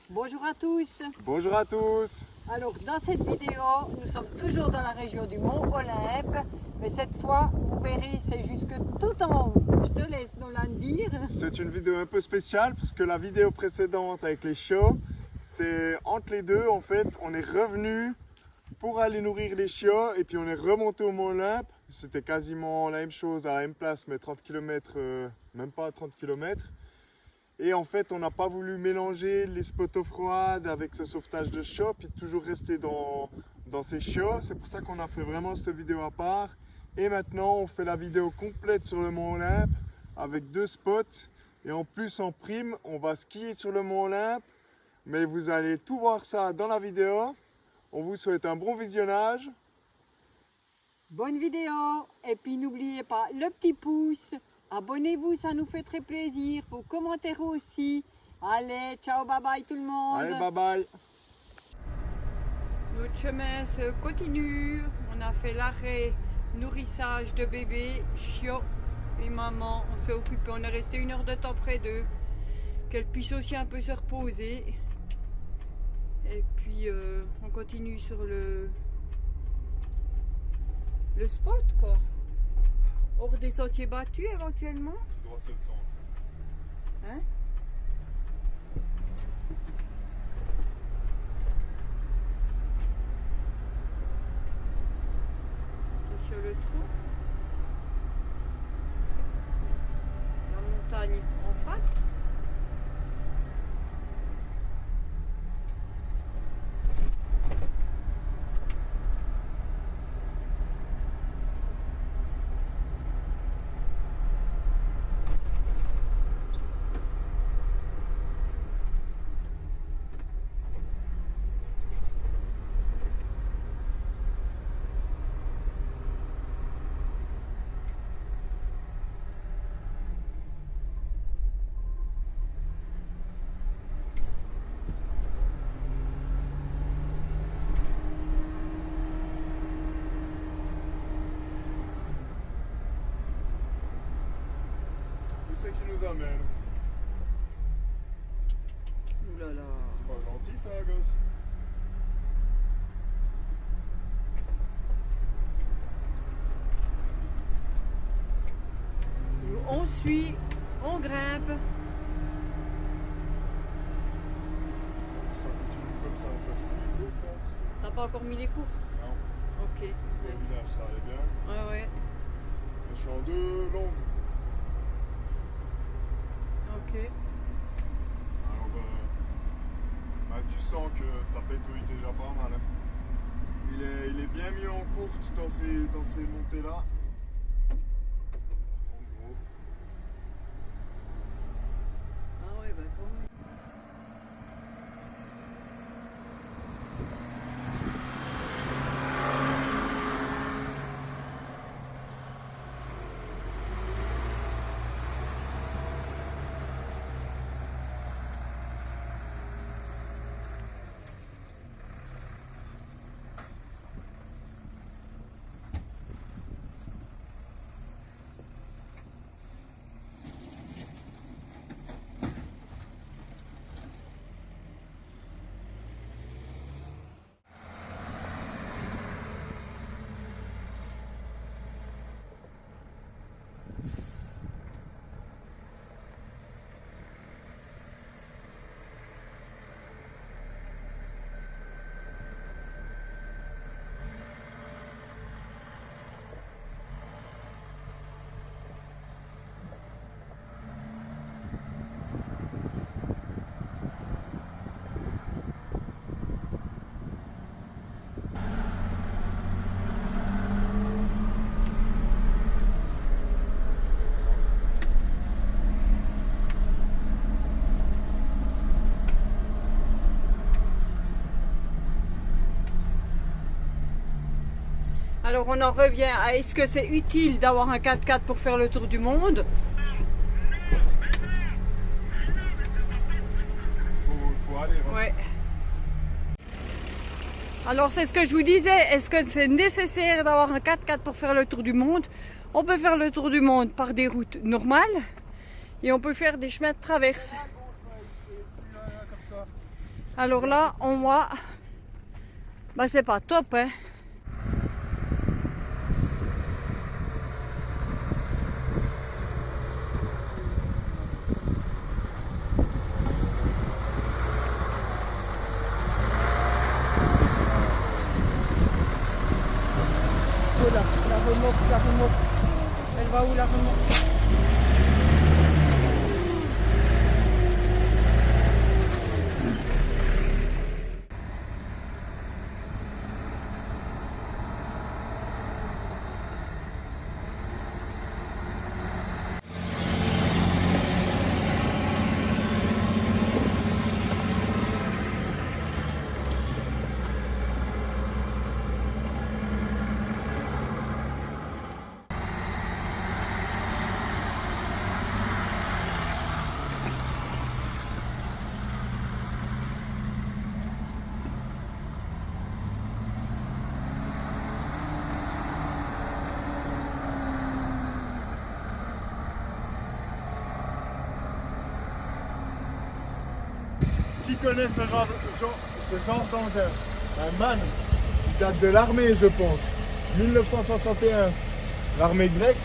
Bonjour à tous. Bonjour à tous. Alors dans cette vidéo, nous sommes toujours dans la région du Mont Olympe, mais cette fois, vous verrez, c'est jusque tout en haut. Je te laisse Nolan dire. C'est une vidéo un peu spéciale parce que la vidéo précédente avec les chiots, c'est entre les deux en fait, on est revenu pour aller nourrir les chiots et puis on est remonté au Mont Olympe. C'était quasiment la même chose à la même place, mais 30 km, même pas 30 km. Et en fait, on n'a pas voulu mélanger les spots eau froide avec ce sauvetage de chiots, puis toujours rester dans ces chiots. C'est pour ça qu'on a fait vraiment cette vidéo à part. Et maintenant, on fait la vidéo complète sur le Mont Olympe avec 2 spots. Et en plus, en prime, on va skier sur le Mont Olympe. Mais vous allez tout voir ça dans la vidéo. On vous souhaite un bon visionnage. Bonne vidéo. Et puis n'oubliez pas le petit pouce. Abonnez-vous, ça nous fait très plaisir. Vos commentaires aussi. Allez, ciao, bye bye tout le monde. Allez, bye bye. Notre chemin se continue. On a fait l'arrêt nourrissage de bébé, chiot et maman. On s'est occupé, on est resté 1 heure de temps près d'eux. Qu'elles puissent aussi un peu se reposer. Et puis on continue sur le spot quoi. Hors des sentiers battus éventuellement. Tout droit, c'est le centre. Hein? C'est sur le trou. La montagne en face. Où c'est qui nous amène? Ouh là là. C'est pas gentil ça, gosse. On suit, on grimpe. Ça continue comme ça, on peut faire les courtes, hein, parce que- T'as pas encore mis les courtes? Non, Ok. au village ça allait bien. Ouais, ouais. Je suis en 2 longues. Ok. Alors, tu sens que ça pétouille déjà pas mal. Hein. Il est bien mis en courte dans ces montées-là. En gros. Ah ouais, bah quand même. Alors on en revient à est-ce que c'est utile d'avoir un 4x4 pour faire le tour du monde? Faut aller. Hein. Ouais. Alors c'est ce que je vous disais, est-ce que c'est nécessaire d'avoir un 4x4 pour faire le tour du monde? On peut faire le tour du monde par des routes normales et on peut faire des chemins de traverse. Alors là, on voit, bah c'est pas top, hein. Oh là, la remorque. Elle va où la remorque? Qui connaît ce genre d'engin? Un MAN, il date de l'armée, je pense. 1961. L'armée grecque.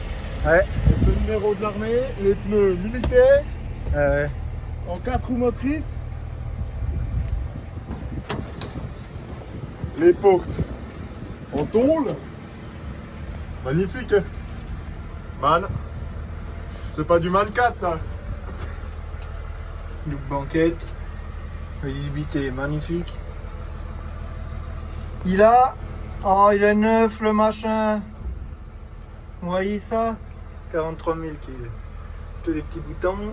Ouais. Le numéro de l'armée, les pneus militaires, Ouais. en 4 roues motrices. Les portes en tôle. Magnifique, hein? MAN. C'est pas du MAN 4, ça. Look banquette. La visibilité est magnifique. Il a il est neuf le machin. Vous voyez ça? 43 000 kg. Tous les petits boutons.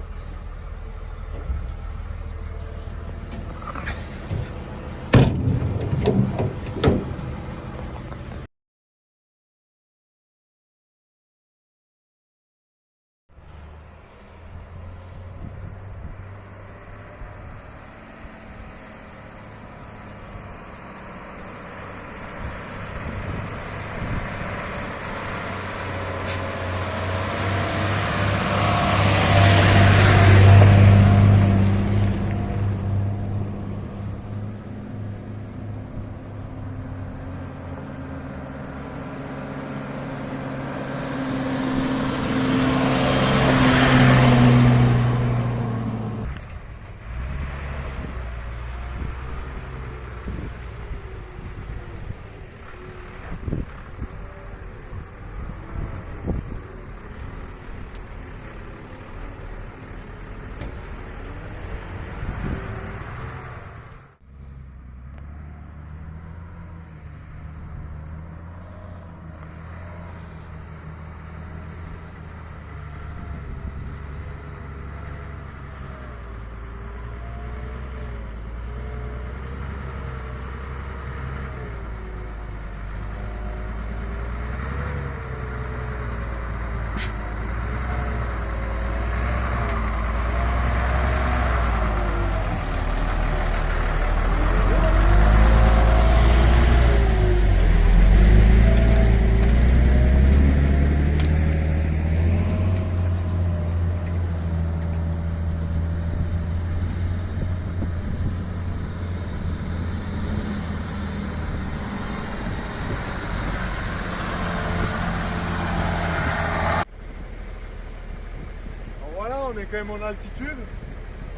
On est quand même en altitude.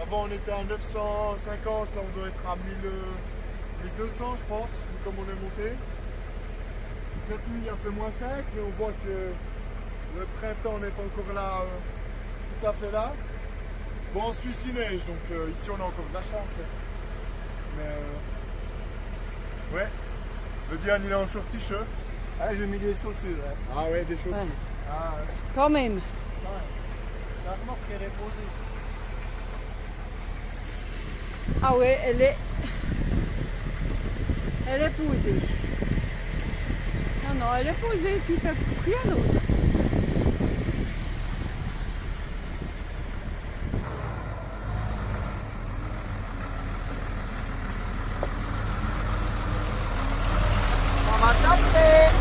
Avant on était à 950, là on doit être à 1200 je pense, vu comme on est monté. Cette nuit il a fait -5, mais on voit que le printemps n'est pas encore là, tout à fait là. Bon, en Suisse il neige, donc ici on a encore de la chance. Mais ouais, le Diane il est en short t-shirt. Ah, j'ai mis des chaussures. Hein. Ah ouais, des chaussures. Ouais. Ah, ouais. Quand même. Ouais. La remorque est reposée. Ah ouais, elle est posée. Non, elle est posée, tu fais rien d'autre. On va taper.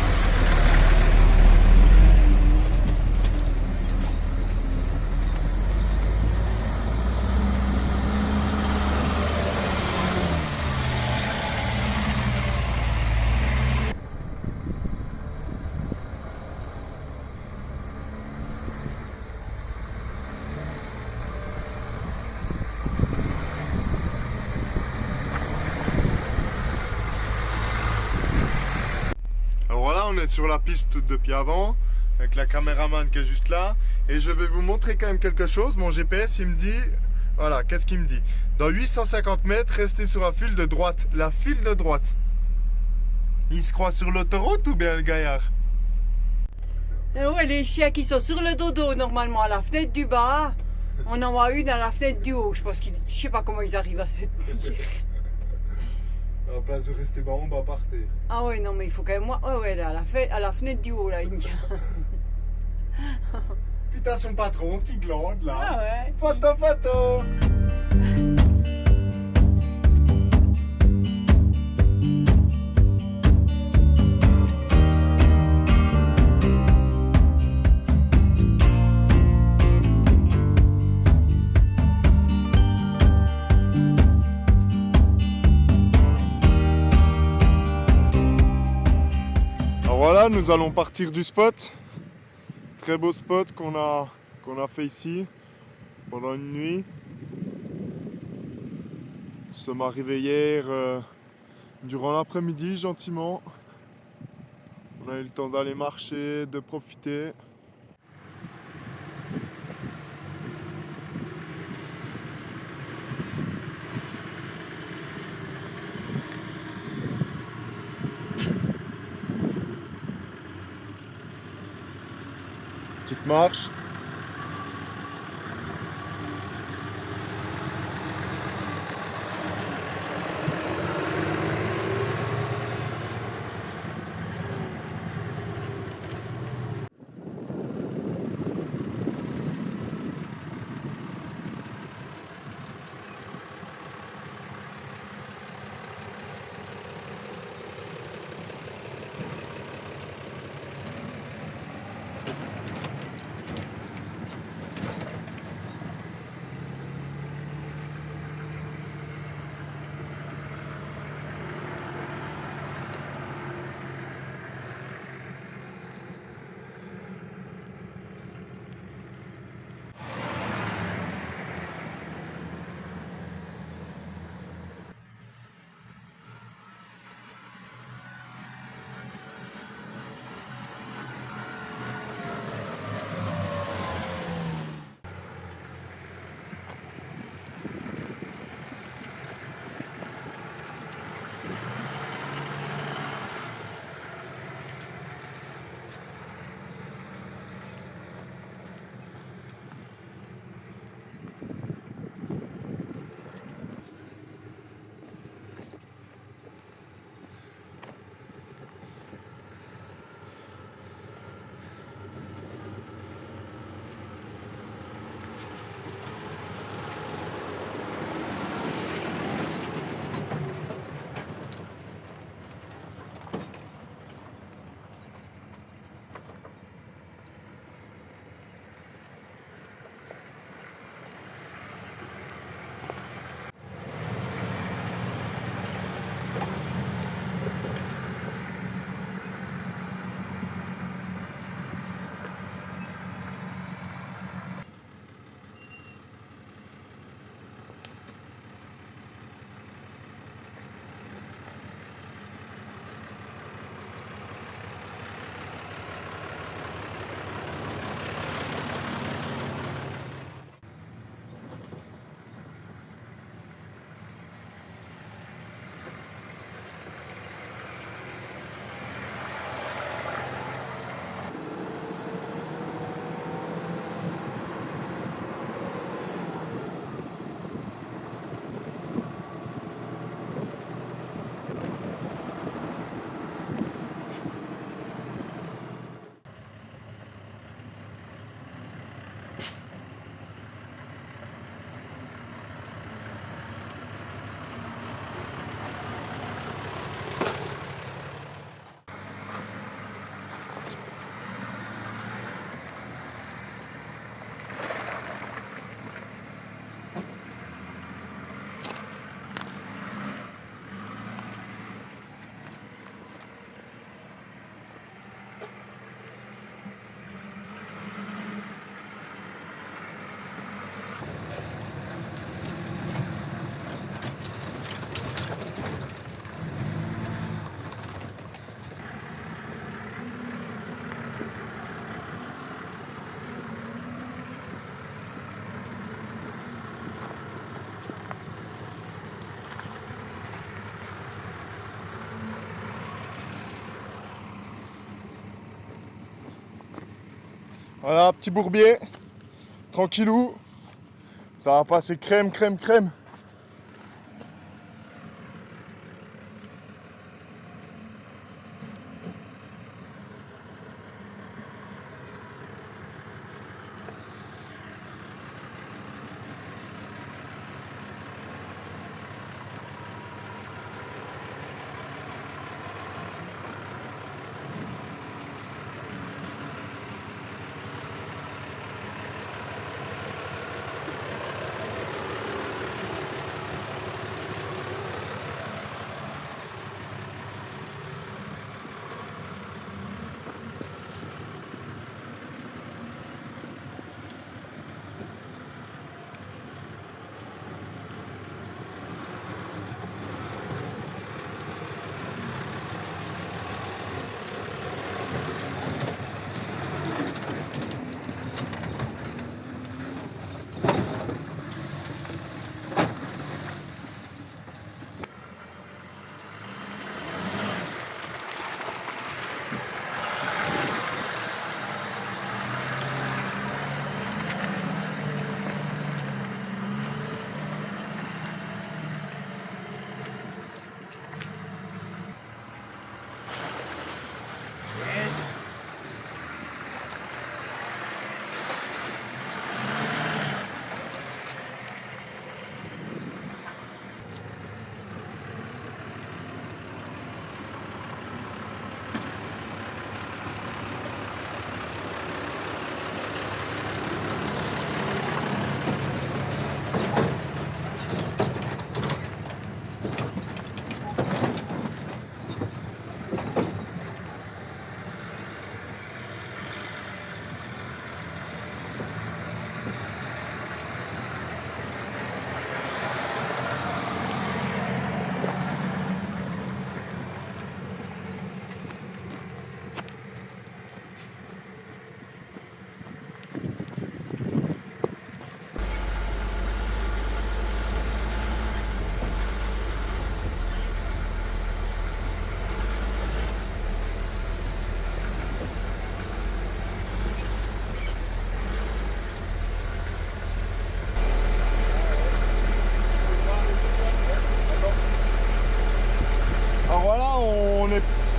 on est sur la piste depuis avant, avec la caméraman qui est juste là. Et je vais vous montrer quand même quelque chose. Mon GPS, il me dit... Voilà, qu'est-ce qu'il me dit? Dans 850 mètres, restez sur la file de droite. La file de droite. Il se croit sur l'autoroute ou bien le gaillard? Ouais, les chiens qui sont sur le dodo, normalement, à la fenêtre du bas. On en voit une à la fenêtre du haut. Je sais pas comment ils arrivent à se tenir. À la place de rester bas en bas, partez. Ah ouais, non, mais il faut quand même... Ouais, là, à la fenêtre du haut, là, il me tient. Puis t'as son patron qui glande là. Ah ouais. Photo, photo. Alors voilà, nous allons partir du spot. Très beau spot qu'on a fait ici pendant une nuit. Nous sommes arrivés hier durant l'après-midi gentiment. On a eu le temps d'aller marcher, de profiter. Petite marche. Voilà, petit bourbier. Tranquillou. Ça va passer crème, crème, crème.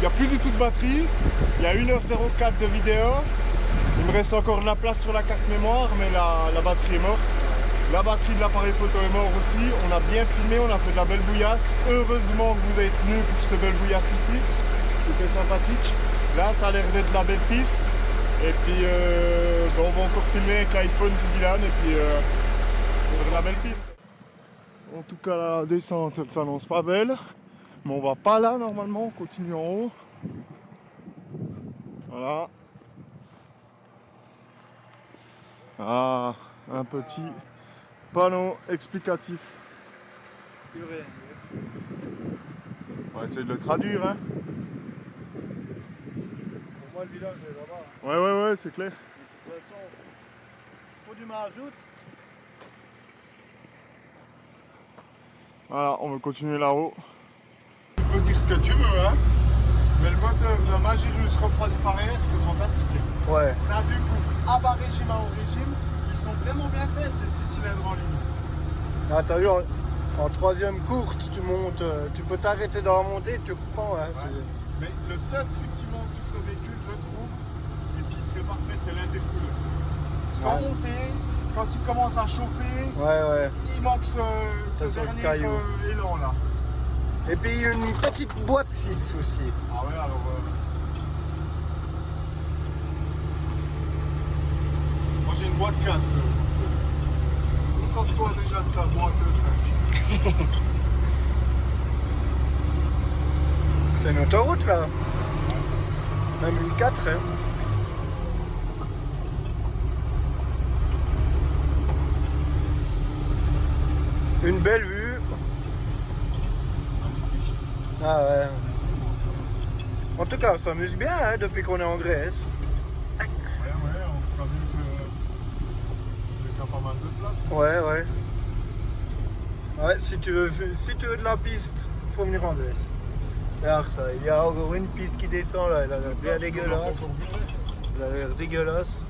Il n'y a plus du tout de batterie. Il y a 1h04 de vidéo. Il me reste encore de la place sur la carte mémoire, mais la batterie est morte. La batterie de l'appareil photo est morte aussi. On a bien filmé, on a fait de la belle bouillasse. Heureusement que vous êtes venus pour cette belle bouillasse ici. C'était sympathique. Là, ça a l'air d'être de la belle piste. Et puis, on va encore filmer avec l'iPhone du Dylan. Et puis, de la belle piste. En tout cas, la descente, elle s'annonce pas belle. Mais on va pas là normalement, on continue en haut. Voilà. Ah, un petit panneau explicatif. On va essayer de le traduire, hein. Pour moi, le village est là-bas. Ouais, c'est clair. De toute façon, faut du majoute. Voilà, on va continuer là-haut. Tu peux dire ce que tu veux, hein. Mais le moteur de Magirus refroidi par air, c'est fantastique. Ouais. T'as du coup à bas régime, à haut régime, ils sont vraiment bien faits ces 6 cylindres en ligne. Ah, t'as vu, en troisième courte, tu montes, tu peux t'arrêter dans la montée, tu reprends. Hein, Ouais. Mais le seul truc qui manque sur ce véhicule, je trouve, et puis il serait parfait, c'est l'intercooler. Parce qu'en montée, quand il commence à chauffer, Ouais. il manque ce sent le dernier caillou. élan là. Et puis une petite boîte 6 aussi. Ah ouais, alors. Moi j'ai une boîte 4. Contente-toi déjà de ta boîte 5. C'est une autoroute là. Même une 4. Hein. Une belle vue. Ah ouais. En tout cas, on s'amuse bien hein, depuis qu'on est en Grèce. Ouais, on a vu qu'il y a pas mal de place. Ouais. Ouais, si tu veux de la piste, faut venir en Grèce. Regarde ça, il y a encore une piste qui descend là, elle a l'air bien dégueulasse. Elle a l'air dégueulasse.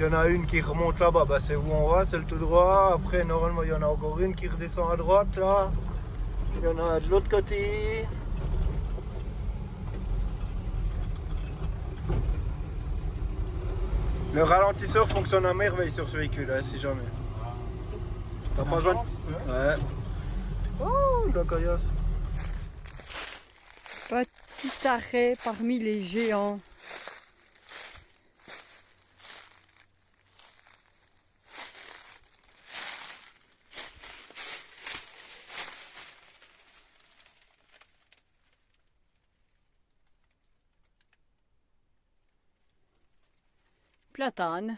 Il y en a une qui remonte là-bas, bah, c'est où on va, c'est le tout droit. Après, normalement, il y en a encore une qui redescend à droite là. Il y en a de l'autre côté. Le ralentisseur fonctionne à merveille sur ce véhicule, hein, si jamais. T'as pas besoin de... Ouais. Oh, la caillasse. Petit arrêt parmi les géants. Platane.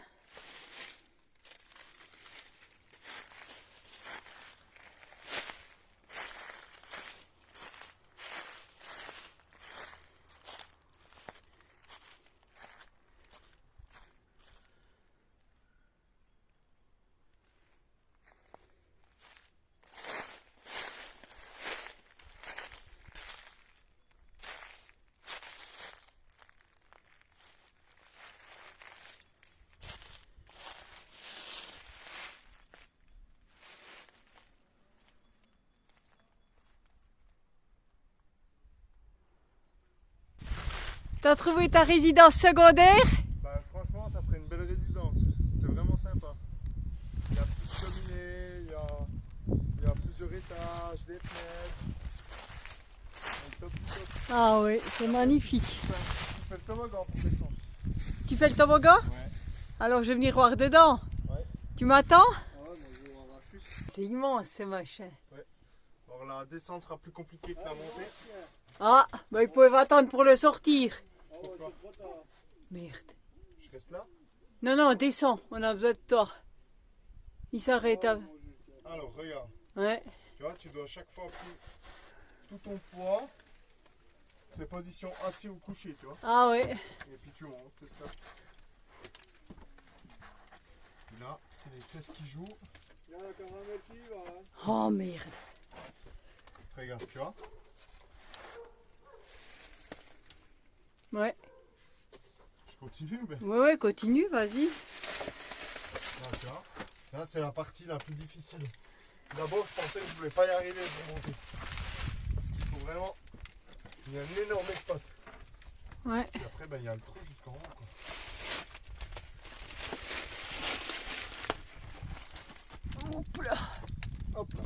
T'as trouvé ta résidence secondaire? Bah, franchement, ça ferait une belle résidence. C'est vraiment sympa. Il y a plus de cheminée, il y a plusieurs étages, des fenêtres. Donc, top, top. Ah oui, c'est magnifique. Tu fais le toboggan pour descendre. Tu fais le toboggan? Ouais. Alors je vais venir voir dedans. Ouais. Tu m'attends? Ah ouais, mais je vais voir la chute. C'est immense ce machin. Alors la descente sera plus compliquée que la montée. Ah, bah ils pouvaient attendre pour le sortir. Pourquoi? Merde. Je reste là? Non, non, descends, on a besoin de toi. Il s'arrête. Alors regarde, Ouais. tu vois, tu dois chaque fois prendre tout ton poids. C'est position assis ou couché, tu vois. Ah ouais. Et puis tu montes, c'est ça. Et là, c'est les fesses qui jouent. Il y a la caramel qui va. Oh merde. Regarde, tu vois. Ouais. Je continue, mais Ouais, continue, vas-y. là, tu vois. Là, c'est la partie la plus difficile. D'abord, je pensais que je ne pouvais pas y arriver pour monter. Parce qu'il faut vraiment. Il y a un énorme espace. Ouais. Et après, ben, il y a le trou jusqu'en haut, quoi. Hop là. Hop là.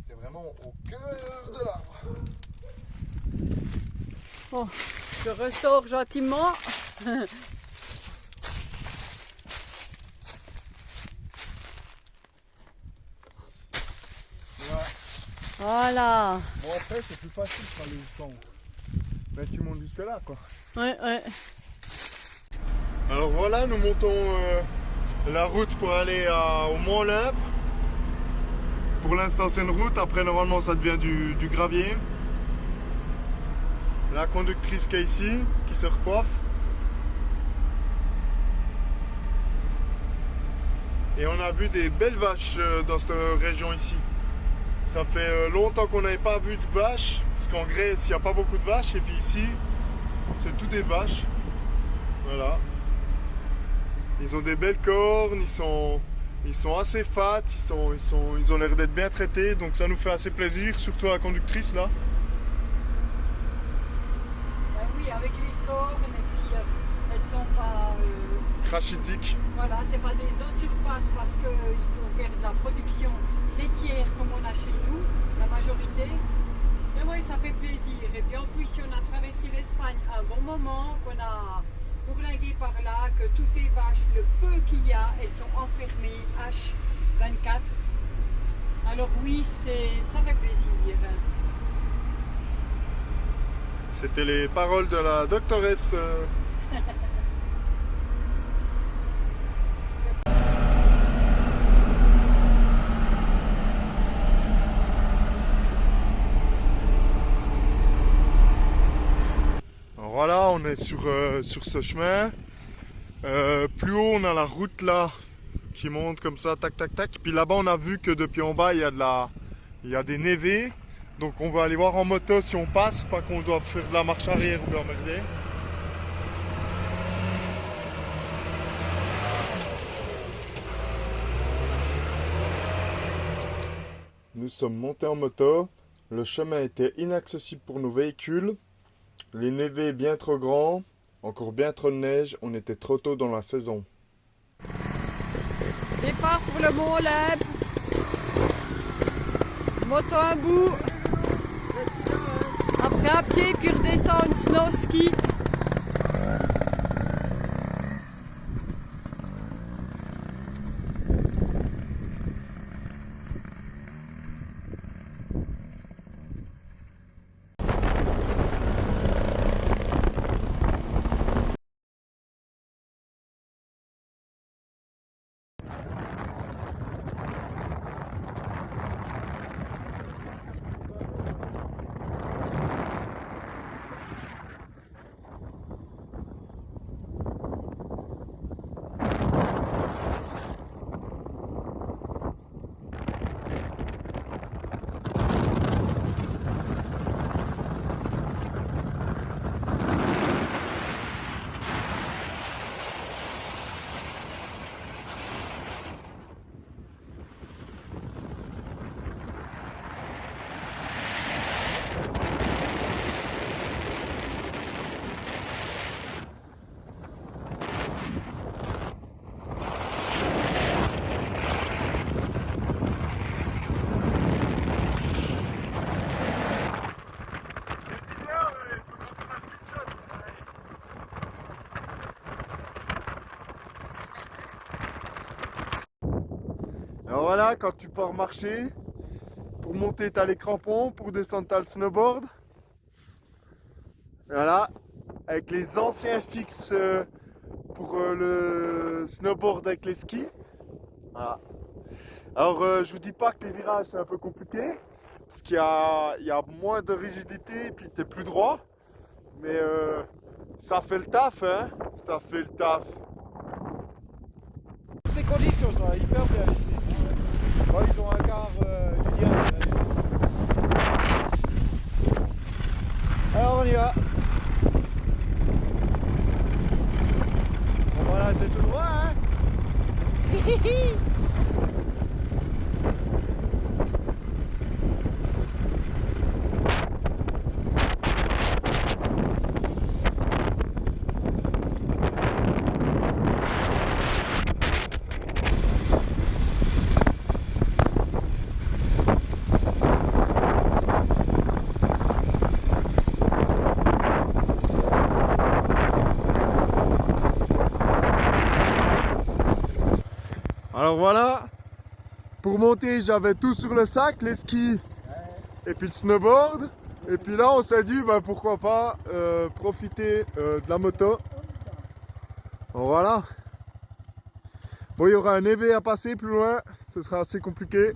C'est vraiment au cœur de l'arbre. Bon, je ressors gentiment. Ouais. Voilà. Bon, après, c'est plus facile pour aller jusqu'en haut. Ben, tu montes jusque là, quoi. Ouais, ouais. Alors voilà, nous montons la route pour aller au Mont Olympe. Pour l'instant, c'est une route. Après, normalement, ça devient du gravier. La conductrice qui est ici, qui se recoiffe. Et on a vu des belles vaches dans cette région ici. Ça fait longtemps qu'on n'avait pas vu de vaches. Parce qu'en Grèce, il n'y a pas beaucoup de vaches. Et puis ici, c'est tout des vaches. Voilà. Ils ont des belles cornes, ils sont assez fat, ils ont l'air d'être bien traités, donc ça nous fait assez plaisir, surtout à la conductrice là. Ben oui, avec les cornes, et puis elles sont pas. Crachitiques. Voilà, c'est pas des os sur pattes parce qu'il faut faire de la production laitière comme on a chez nous, la majorité. Mais oui, ça fait plaisir. Et puis en plus, si on a traversé l'Espagne un bon moment, qu'on a bourlingué par là, que tous ces vaches, le peu qu'il y a, elles sont enfermées H24. Alors oui, ça fait plaisir. C'était les paroles de la doctoresse. Voilà, on est sur ce chemin. Plus haut, on a la route là qui monte comme ça, tac tac tac. Puis là-bas, on a vu que depuis en bas, il y a des névés. Donc on va aller voir en moto si on passe, pas qu'on doit faire de la marche arrière ou de l'emmerder. nous sommes montés en moto. Le chemin était inaccessible pour nos véhicules. Les névés bien trop grands, encore bien trop de neige, on était trop tôt dans la saison. Départ pour le Mont Olympe. Moto un bout. Après à pied, puis redescendre snow ski. Alors voilà, quand tu pars marcher, pour monter t'as les crampons, pour descendre t'as le snowboard. Voilà, avec les anciens fixes pour le snowboard avec les skis. Voilà. Alors je vous dis pas que les virages c'est un peu compliqué, parce qu'il y a moins de rigidité et puis t'es plus droit. Mais ça fait le taf, hein, ça fait le taf. Ces conditions sont hyper bien ici. Bon, ils ont un quart du diable. Alors on y va. Bon, voilà, c'est tout droit, hein. Alors voilà, pour monter j'avais tout sur le sac, les skis et puis le snowboard. Et puis là on s'est dit bah, pourquoi pas profiter de la moto. Bon, voilà. Bon, il y aura un évé à passer plus loin, ce sera assez compliqué.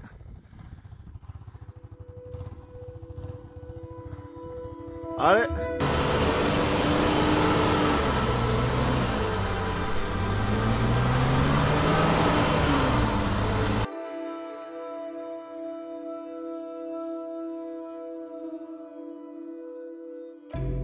Allez.